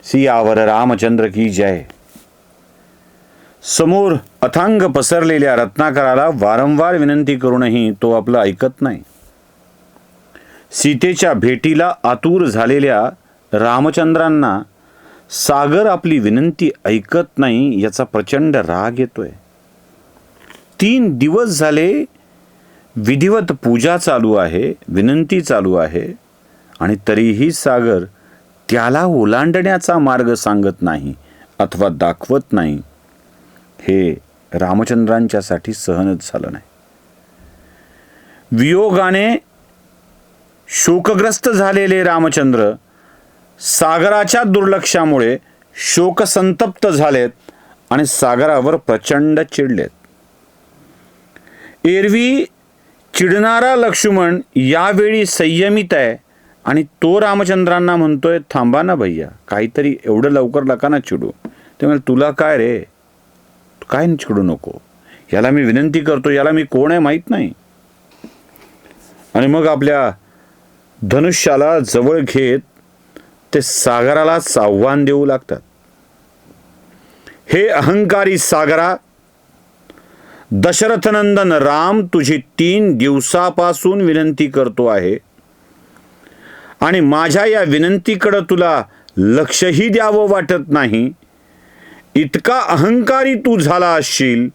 सियावर रामचंद्र की जय. समोर अथांग पसरलेल्या रत्नाकराला वारंवार विनंती करूनही तो आपलं ऐकत नाही. सीतेच्या भेटीला आतुर झालेल्या रामचंद्रांना सागर आपली विनंती ऐकत नाही याचा प्रचंड राग येतोय. 3 दिवस झाले विधिवत पूजा चालू आहे, विनंती चालू आहे, आणि तरीही सागर त्याला ओलांडण्याचा मार्ग सांगत नाही अथवा दाखवत नाही. हे रामचंद्रांच्यासाठी सहनच झालं नाही. वियोगाने शोकग्रस्त झालेले रामचंद्र सागराच्या दुर्लक्षामुळे शोकसंतप्त झालेत आणि सागरावर प्रचंड चिडलेत. एरवी चिडणारा लक्ष्मण यावेळी संयमित आहे आणि तो रामचंद्रांना म्हणतोय, थांबा ना भैया, काहीतरी एवढं लवकर नका ना चिडू. ते म्हणजे तुला काय रे, काय चिडू नको, याला मी विनंती करतो, याला मी कोण आहे माहीत नाही. आणि मग आपल्या धनुष्याला जवळ घेत ते सागराला आव्हान देऊ लागतात. हे अहंकारी सागरा, दशरथनंदन राम तुझी 3 दिवसापासून विनंती करतो आहे आणि माझ्या या विनंतीकडे तुला लक्षही द्यावं वाटत नाही. इतका अहंकारी तू झाला असशील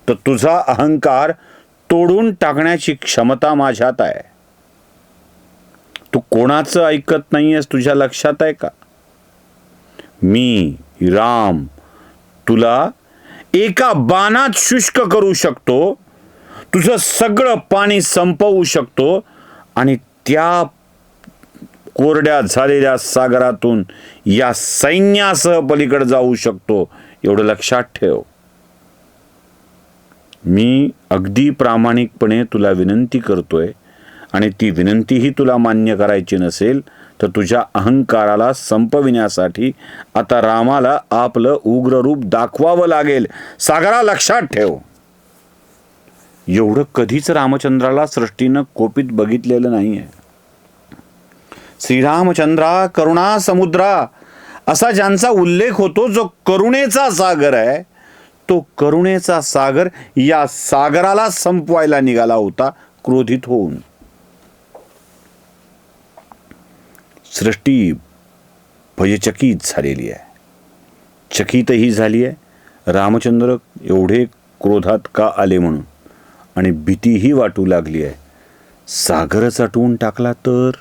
तर तुझा अहंकार तोडून टाकण्याची क्षमता माझ्यात आहे. तू कोणाचं ऐकत नाहीयेस, तुझ्या लक्षात आहे का? मी राम तुला एका बाणात शुष्क करू शकतो, तुझं सगळं पाणी संपवू शकतो आणि त्या कोरड्या झालेल्या सागरातून या सैन्यासह पलीकडे जाऊ शकतो, एवढं लक्षात ठेव. मी अगदी प्रामाणिकपणे तुला विनंती करतोय आणि ती विनंतीही तुला मान्य करायची नसेल तर तुझ्या अहंकाराला संपविण्यासाठी आता रामाला आपलं उग्र रूप दाखवावं लागेल. सागरा, लक्षात ठेव. एवढं कधीच रामचंद्राला सृष्टीनं कोपित बघितलेलं नाहीये. श्रीरामचंद्रा करुणा समुद्रा असा ज्यांचा उल्लेख होतो, जो करुणेचा सागर आहे, तो करुणेचा सागर या सागराला संपवायला निघाला होता क्रोधित होऊन. सृष्टी भयचकित झालेली आहे, चकितही झाली आहे. रामचंद्र एवढे क्रोधात का आले म्हणून, आणि भीतीही वाटू लागली आहे. सागरच आटवून टाकला तर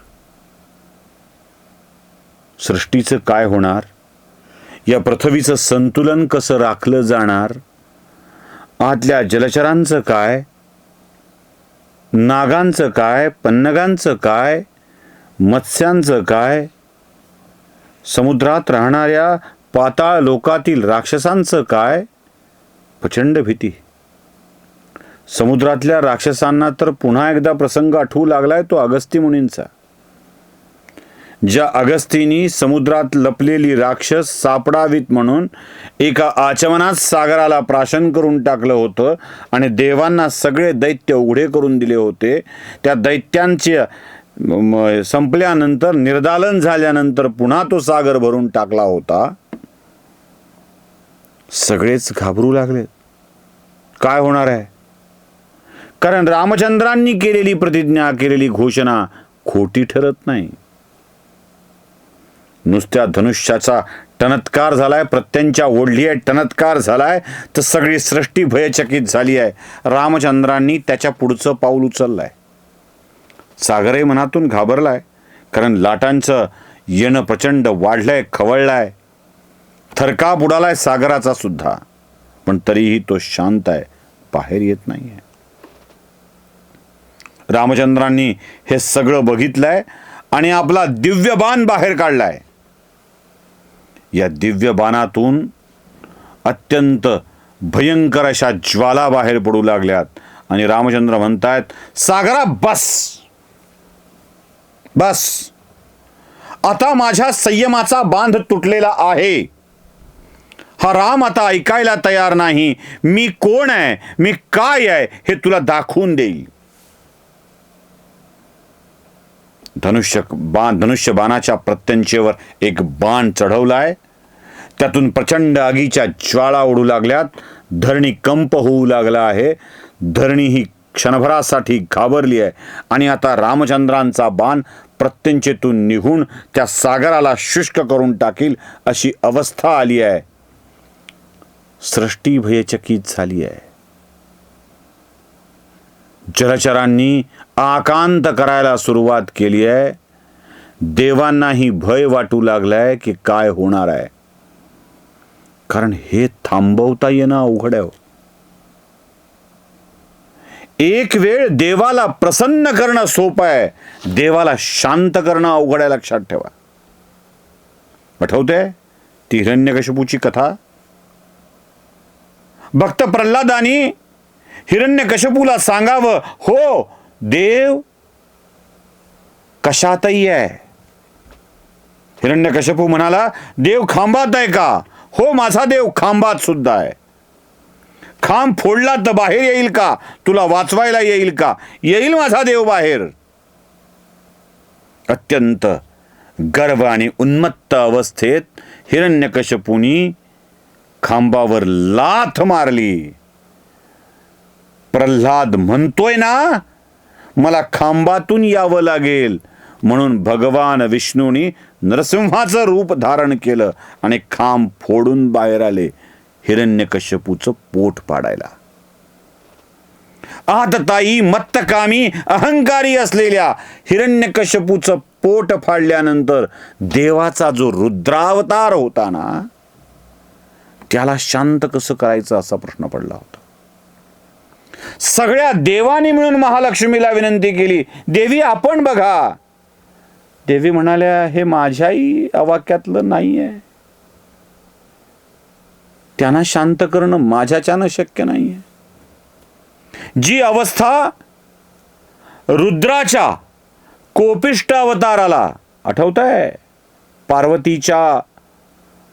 सृष्टीचं काय होणार? या पृथ्वीचं संतुलन कसं राखलं जाणार? आतल्या जलचरांचं काय, नागांचं काय, पन्नगांचं काय, मत्स्यांचं काय, समुद्रात राहणाऱ्या पाताळ लोकातील राक्षसांचं काय? प्रचंड भीती. समुद्रातल्या राक्षसांना तर पुन्हा एकदा प्रसंग आठवू लागलाय तो अगस्ती मुनींचा. ज्या अगस्तींनी समुद्रात लपलेली राक्षस सापडावीत म्हणून एका आचमनात सागराला प्राशन करून टाकलं होतं आणि देवांना सगळे दैत्य उघडे करून दिले होते. त्या दैत्यांचे संपल्यानंतर, निर्दालन झाल्यानंतर पुन्हा तो सागर भरून टाकला होता. सगळेच घाबरू लागले, काय होणार आहे? कारण रामचंद्रांनी केलेली प्रतिज्ञा, केलेली घोषणा खोटी ठरत नाही. नुसत्या धनुष्याचा टनत्कार झालाय, प्रत्यंच्या ओढली आहे टनत्कार झालाय, तर सगळी सृष्टी भयचकित झाली आहे. रामचंद्रांनी त्याच्या पुढचं पाऊल उचललंय. सागरही मनातून घाबरलाय, कारण लाटांचं येणं प्रचंड वाढलंय, खवळलाय, थरकाप उडालाय सागराचा सुद्धा. पण तरीही तो शांत आहे, बाहेर येत नाहीये. रामचंद्रांनी हे सगळं बघितलंय आणि आपला दिव्य बाण बाहेर काढलाय. या दिव्य बाणातून अत्यंत भयंकर अशा ज्वाला बाहेर पडू लागल्यात आणि रामचंद्र म्हणतायत, सागरा बस बस, आता माझ्या संयमाचा बांध तुटलेला आहे. हा राम आता ऐकायला तयार नाही. मी कोण आहे, मी काय आहे हे तुला दाखवून देईल. धनुष्य बाणाच्या प्रत्यंचेवर एक बाण चढवलाय त्यातून प्रचंड आगीच्या ज्वाळा उडू लागल्यात. धरणी कंप होऊ लागला आहे. धरणी ही क्षणभरासाठी घाबरली आहे आणि आता रामचंद्रांचा बाण प्रत्यंचेतून निघून त्या सागराला शुष्क करून टाकील अशी अवस्था आली आहे. सृष्टी भयचकित झाली आहे. जलचरांनी आकांत करायला सुरुवात केली आहे. देवांनाही भय वाटू लागलाय की काय होणार आहे, कारण हे थांबवता येणं अवघड आहे. एक वेळ देवाला प्रसन्न करणं सोपं आहे, देवाला शांत करणं अवघड आहे, लक्षात ठेवा. आठवतंय ती हिरण्यकशिपूची कथा? भक्त प्रल्हादानी हिरण्यकशिपूला सांगावं, हो देव कशातही आहे. हिरण्यकशिपू म्हणाला, देव खांबात आहे का? हो माझा देव खांबात सुद्धा आहे. खांब फोडला तर बाहेर येईल का? तुला वाचवायला येईल का? येईल माझा देव बाहेर. अत्यंत गर्व आणि उन्मत्त अवस्थेत हिरण्यकशिपूनी खांबावर लाथ मारली. प्रल्हाद म्हणतोय ना, मला खांबातून यावं लागेल, म्हणून भगवान विष्णूंनी नरसिंहाचं रूप धारण केलं आणि खांब फोडून बाहेर आले हिरण्यकशिपूचं पोट पाडायला. आतताई मत्तकामी अहंकारी असलेल्या हिरण्यकशिपूचं पोट फाडल्यानंतर देवाचा जो रुद्रावतार होता ना, त्याला शांत कसं करायचं असा प्रश्न पडला होता. सगळ्या देवानी मिळून महालक्ष्मीला विनंती केली, देवी आपण बघा. देवी म्हणाल्या, हे माझ्याही अवाक्यातलं नाहीये, त्यांना शांत करणं माझ्याच्यानं शक्य नाहीये. जी अवस्था रुद्राच्या कोपिष्ट अवताराला, आठवतंय पार्वतीच्या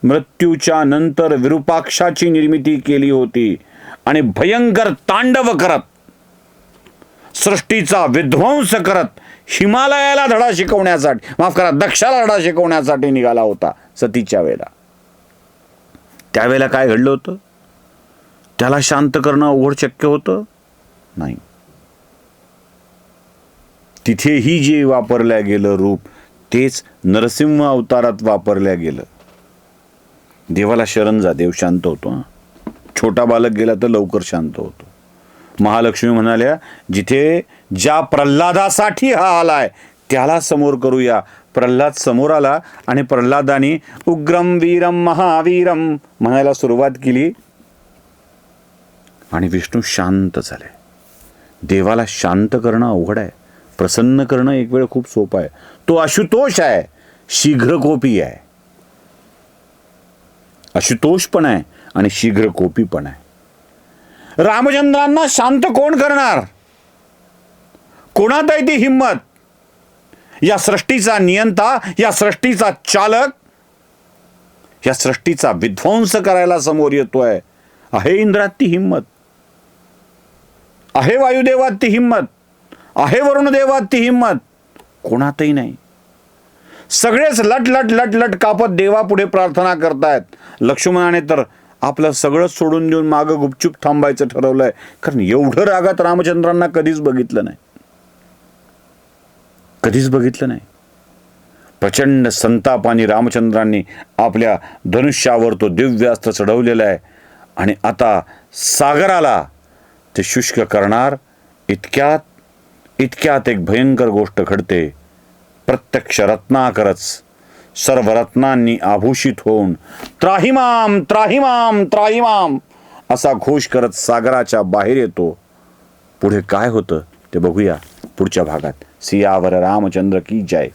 मृत्यूच्या नंतर विरूपाक्षाची निर्मिती केली होती आणि भयंकर तांडव करत, सृष्टीचा विध्वंस करत हिमालयाला धडा शिकवण्यासाठी, माफ करा दक्षाला धडा शिकवण्यासाठी निघाला होता सतीच्या वेळेला. त्यावेळेला काय घडलं होतं? त्याला शांत करणं अवघड शक्य होतं नाही. तिथेही जे वापरलं गेलं रूप तेच नरसिंह अवतारात वापरलं गेलं. देवाला शरण जा, देव शांत होतो. छोटा बालक गेला तर लवकर शांत होतो. महालक्ष्मी म्हणाल्या, जिथे ज्या प्रल्हादासाठी हा आलाय त्याला समोर करूया. प्रल्हाद समोर आला आणि प्रल्हादानी उग्रम वीरम महावीरम म्हणायला सुरुवात केली आणि विष्णू शांत झाले. देवाला शांत करणं अवघड आहे, प्रसन्न करणं एक वेळ खूप सोपं आहे. तो आशुतोष आहे, शीघ्रकोपी आहे. आशुतोष पण आहे आणि शीघ्रकोपी पण आहे. रामचंद्रांना शांत कोण करणार? कोणात आहे ती हिम्मत? या सृष्टीचा नियंता, या सृष्टीचा चालक, या सृष्टीचा विध्वंस करायला समोर येतोय. आहे इंद्रात ती हिम्मत, आहे वायुदेवात ती हिम्मत, आहे वरुणदेवात ती हिम्मत, कोणातही नाही. सगळेच लट लट लट लट कापत देवापुढे प्रार्थना करतायत. लक्ष्मणाने तर आपलं सगळं सोडून देऊन मागं गुपचूप थांबायचं ठरवलंय, कारण एवढं रागात रामचंद्रांना कधीच बघितलं नाही, कधीच बघितलं नाही. प्रचंड संतापाने रामचंद्रांनी आपल्या धनुष्यावर तो दिव्यास्त्र चढवलेला आहे आणि आता सागराला ते शुष्क करणार. इतक्यात एक भयंकर गोष्ट घडते. प्रत्यक्ष रत्नाकरच सर्व रत्नांनी आभूषित होऊन त्राहिमाम त्राहिमाम त्राहिमाम असा घोष करत सागराच्या बाहेर येतो. पुढे काय होतं ते बघूया पुढच्या भागात. सियावर रामचंद्र की जय.